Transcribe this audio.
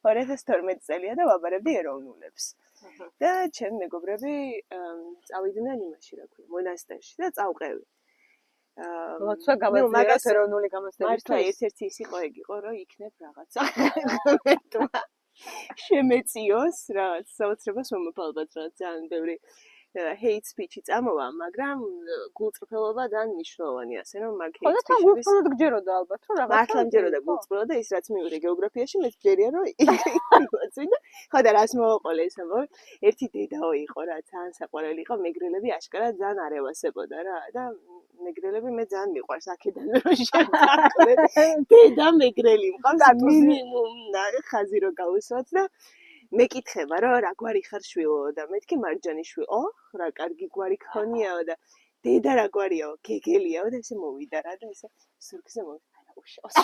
2012 წელია და ვაბარებდი ეროვნულებს. და ჩემი მეგობრები წავიდნენ იმაში, რა ქვია, მონასტერში და წავყევი. როცა გამოდიოდა ეროვნული გამოცდების მართლა ერთ-ერთი ის იყო ეგ იყო, რომ იქნებ რაღაცა კომენტმა შემეციოს რაღაც საოცრებას მომავალბად რა ძალიან ბევრი hate speech-ი წამოვა, მაგრამ გულწრფელობა ძალიან მნიშვნელოვანია, ასე რომ მაგ hate speech-ების გულწრფელად გჯეროდა ალბათ, რომ რაღაცა მართლა მჯეროდა გულწრფელად და ის რაც მივიღე გეოგრაფიაში, მეც ჯერია რომ ივაწვიდა. ხო და რას მოვაყოლე ეს ამბავი? ერთი დედაო იყო რა, ძალიან საყვარელი იყო, მეგრელები აშკარად ძალიან არევასებოდა რა და მეგრელები მე ძალიან მიყვარს აქედან რომ შევთანხმდე. დედა მეგრელი მყავს მინიმუმ ხაზი რო გავუსვათ და მეკითხება რომ რა გვარი ხარ შვილო და მეთქი მარჯანიშვილო. ოხ, რა კარგი გვარი ქონიაო და დედა რა გვარიაო, გეგელიაო და ესე მოვიდა რა და ესე სურგზე მოვიდა. უშავს.